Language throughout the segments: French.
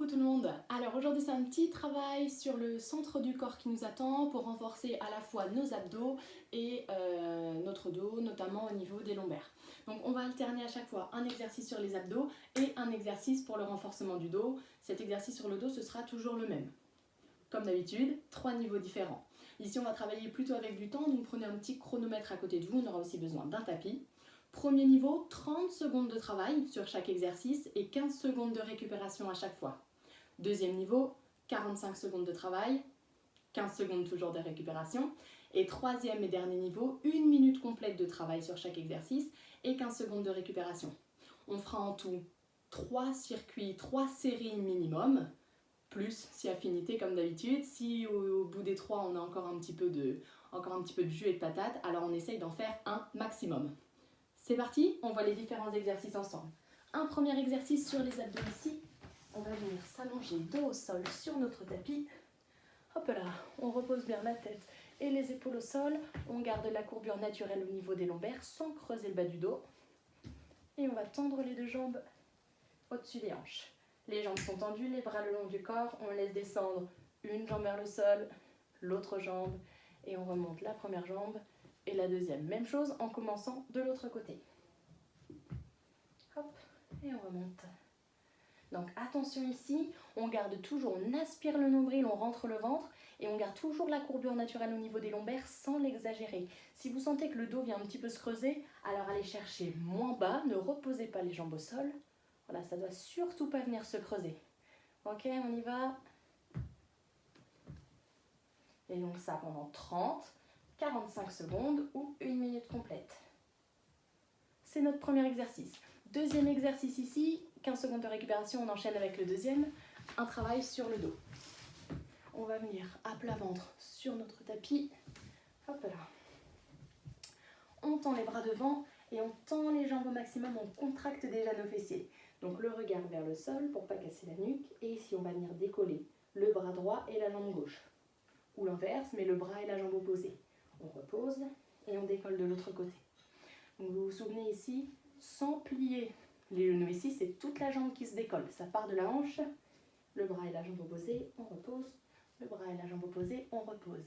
tout le monde. Alors aujourd'hui c'est un petit travail sur le centre du corps qui nous attend pour renforcer à la fois nos abdos et notre dos, notamment au niveau des lombaires. Donc on va alterner à chaque fois un exercice sur les abdos et un exercice pour le renforcement du dos. Cet exercice sur le dos ce sera toujours le même. Comme d'habitude, 3 niveaux différents. Ici on va travailler plutôt avec du temps, donc prenez un petit chronomètre à côté de vous, on aura aussi besoin d'un tapis. Premier niveau, 30 secondes de travail sur chaque exercice et 15 secondes de récupération à chaque fois. Deuxième niveau, 45 secondes de travail, 15 secondes toujours de récupération. Et troisième et dernier niveau, 1 minute complète de travail sur chaque exercice et 15 secondes de récupération. On fera en tout 3 circuits, 3 séries minimum, plus si affinité comme d'habitude. Si au bout des 3 on a encore un petit peu de jus et de patate, alors on essaye d'en faire un maximum. C'est parti, on voit les différents exercices ensemble. Un premier exercice sur les abdos ici. On va venir s'allonger dos au sol sur notre tapis. Hop là, on repose bien la tête et les épaules au sol. On garde la courbure naturelle au niveau des lombaires sans creuser le bas du dos. Et on va tendre les deux jambes au-dessus des hanches. Les jambes sont tendues, les bras le long du corps. On laisse descendre une jambe vers le sol, l'autre jambe. Et on remonte la première jambe et la deuxième. Même chose en commençant de l'autre côté. Hop, et on remonte. Donc attention ici, on garde toujours, on aspire le nombril, on rentre le ventre et on garde toujours la courbure naturelle au niveau des lombaires sans l'exagérer. Si vous sentez que le dos vient un petit peu se creuser, alors allez chercher moins bas, ne reposez pas les jambes au sol. Voilà, ça ne doit surtout pas venir se creuser. Ok, on y va. Et donc ça pendant 30, 45 secondes ou 1 minute complète. C'est notre premier exercice. Deuxième exercice ici, 15 secondes de récupération, on enchaîne avec le deuxième, un travail sur le dos. On va venir à plat ventre sur notre tapis. Hop là. On tend les bras devant et on tend les jambes au maximum, on contracte déjà nos fessiers. Donc le regard vers le sol pour ne pas casser la nuque. Et ici on va venir décoller le bras droit et la jambe gauche. Ou l'inverse, mais le bras et la jambe opposée. On repose et on décolle de l'autre côté. Donc vous vous souvenez ici, sans plier les genoux ici, c'est toute la jambe qui se décolle. Ça part de la hanche, le bras et la jambe opposée, on repose. Le bras et la jambe opposée, on repose.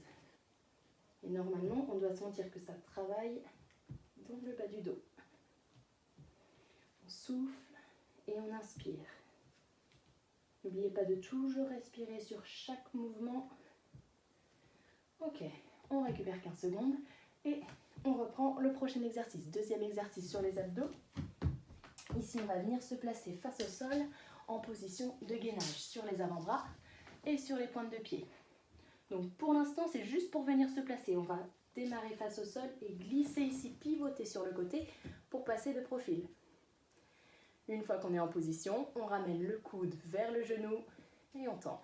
Et normalement, on doit sentir que ça travaille dans le bas du dos. On souffle et on inspire. N'oubliez pas de toujours respirer sur chaque mouvement. Ok, on récupère 15 secondes et on reprend le prochain exercice. Deuxième exercice sur les abdos. Ici, on va venir se placer face au sol en position de gainage sur les avant-bras et sur les pointes de pied. Donc pour l'instant, c'est juste pour venir se placer. On va démarrer face au sol et glisser ici, pivoter sur le côté pour passer de profil. Une fois qu'on est en position, on ramène le coude vers le genou et on tend.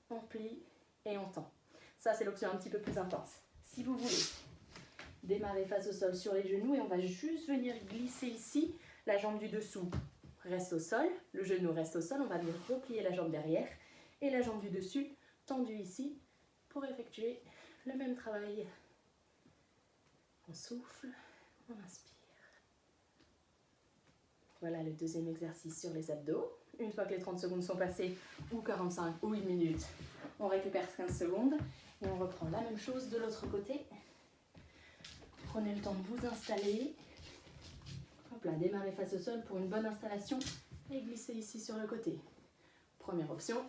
On plie et on tend. Ça, c'est l'option un petit peu plus intense. Si vous voulez, démarrer face au sol sur les genoux et on va juste venir glisser ici. La jambe du dessous reste au sol, le genou reste au sol. On va venir replier la jambe derrière et la jambe du dessus tendue ici pour effectuer le même travail. On souffle, on inspire. Voilà le deuxième exercice sur les abdos. Une fois que les 30 secondes sont passées, ou 45 ou 1 minute, on récupère 15 secondes et on reprend la même chose de l'autre côté. Prenez le temps de vous installer. Hop là, démarrez face au sol pour une bonne installation et glissez ici sur le côté. Première option.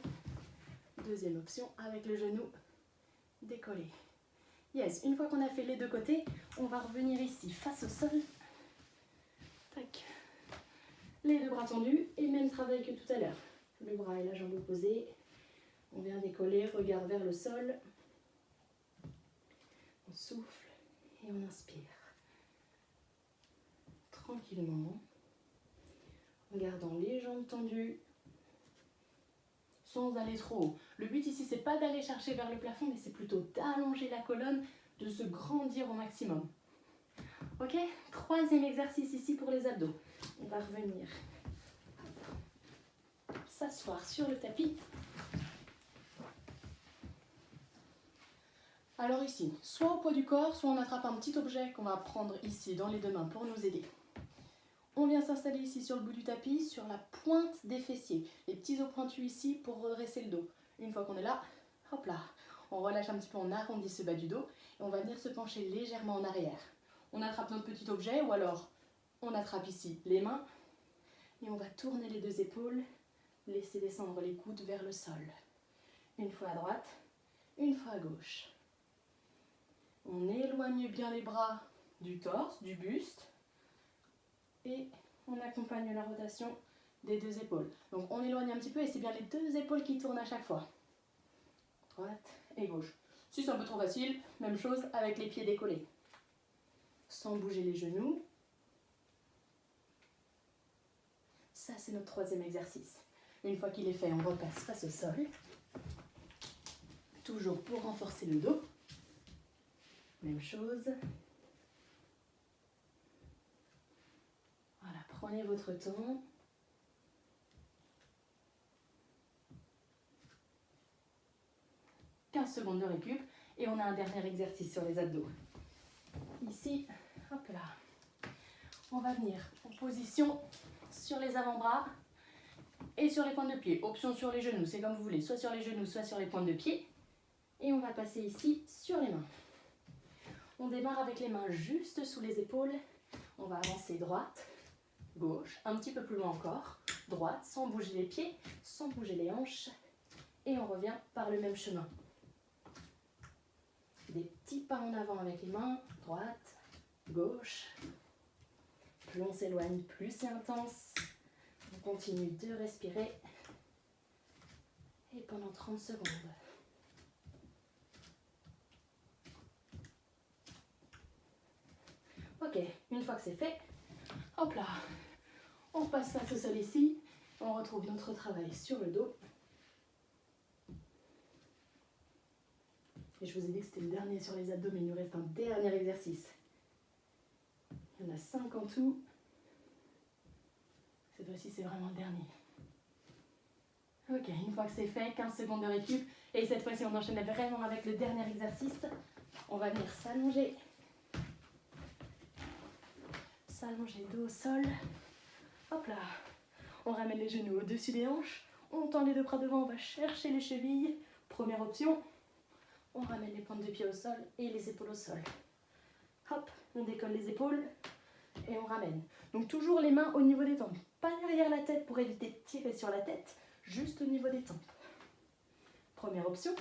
Deuxième option avec le genou décollé. Yes, une fois qu'on a fait les deux côtés, on va revenir ici face au sol. Tac. Les deux bras tendus et même travail que tout à l'heure. Le bras et la jambe opposée. On vient décoller, regard vers le sol. On souffle et on inspire. Tranquillement, en gardant les jambes tendues, sans aller trop haut. Le but ici, c'est pas d'aller chercher vers le plafond, mais c'est plutôt d'allonger la colonne, de se grandir au maximum. Ok, troisième exercice ici pour les abdos. On va revenir s'asseoir sur le tapis. Alors ici, soit au poids du corps, soit on attrape un petit objet qu'on va prendre ici dans les deux mains pour nous aider. On vient s'installer ici sur le bout du tapis, sur la pointe des fessiers, les petits os pointus ici pour redresser le dos. Une fois qu'on est là, hop là, on relâche un petit peu, on arrondit ce bas du dos et on va venir se pencher légèrement en arrière. On attrape notre petit objet ou alors on attrape ici les mains et on va tourner les deux épaules, laisser descendre les coudes vers le sol. Une fois à droite, une fois à gauche. On éloigne bien les bras du torse, du buste et on accompagne la rotation des deux épaules. Donc on éloigne un petit peu et c'est bien les deux épaules qui tournent à chaque fois. Droite et gauche. Si c'est un peu trop facile, même chose avec les pieds décollés. Sans bouger les genoux. Ça, c'est notre troisième exercice. Une fois qu'il est fait, on repasse face au sol. Toujours pour renforcer le dos. Même chose. Voilà, prenez votre temps. « 15 secondes de récup. Et on a un dernier exercice sur les abdos. Ici, hop là. On va venir en position sur les avant-bras et sur les pointes de pied. Option sur les genoux, c'est comme vous voulez. Soit sur les genoux, soit sur les pointes de pied. Et on va passer ici sur les mains. On démarre avec les mains juste sous les épaules. On va avancer droite, gauche, un petit peu plus loin encore. Droite, sans bouger les pieds, sans bouger les hanches. Et on revient par le même chemin. Des petits pas en avant avec les mains, droite, gauche. Plus on s'éloigne, plus c'est intense. On continue de respirer. Et pendant 30 secondes. Ok, une fois que c'est fait, hop là, on passe face au sol ici. On retrouve notre travail sur le dos. Et je vous ai dit que c'était le dernier sur les abdos, mais il nous reste un dernier exercice. Il y en a 5 en tout. Cette fois-ci, c'est vraiment le dernier. Ok, une fois que c'est fait, 15 secondes de récup. Et cette fois-ci, on enchaîne vraiment avec le dernier exercice. On va venir s'allonger. S'allonger dos au sol. Hop là. On ramène les genoux au-dessus des hanches. On tend les deux bras devant, on va chercher les chevilles. Première option. On ramène les pointes de pied au sol et les épaules au sol. Hop, on décolle les épaules et on ramène. Donc toujours les mains au niveau des tempes. Pas derrière la tête pour éviter de tirer sur la tête, juste au niveau des tempes. Première option.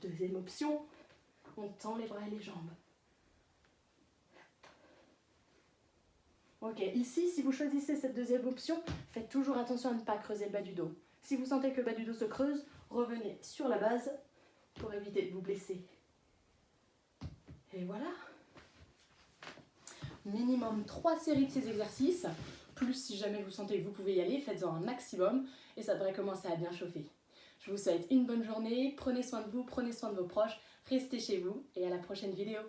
Deuxième option, on tend les bras et les jambes. Ok, ici, si vous choisissez cette deuxième option, faites toujours attention à ne pas creuser le bas du dos. Si vous sentez que le bas du dos se creuse, revenez sur la base pour éviter de vous blesser. Et voilà. Minimum 3 séries de ces exercices. Plus si jamais vous sentez que vous pouvez y aller, faites-en un maximum et ça devrait commencer à bien chauffer. Je vous souhaite une bonne journée, prenez soin de vous, prenez soin de vos proches, restez chez vous et à la prochaine vidéo.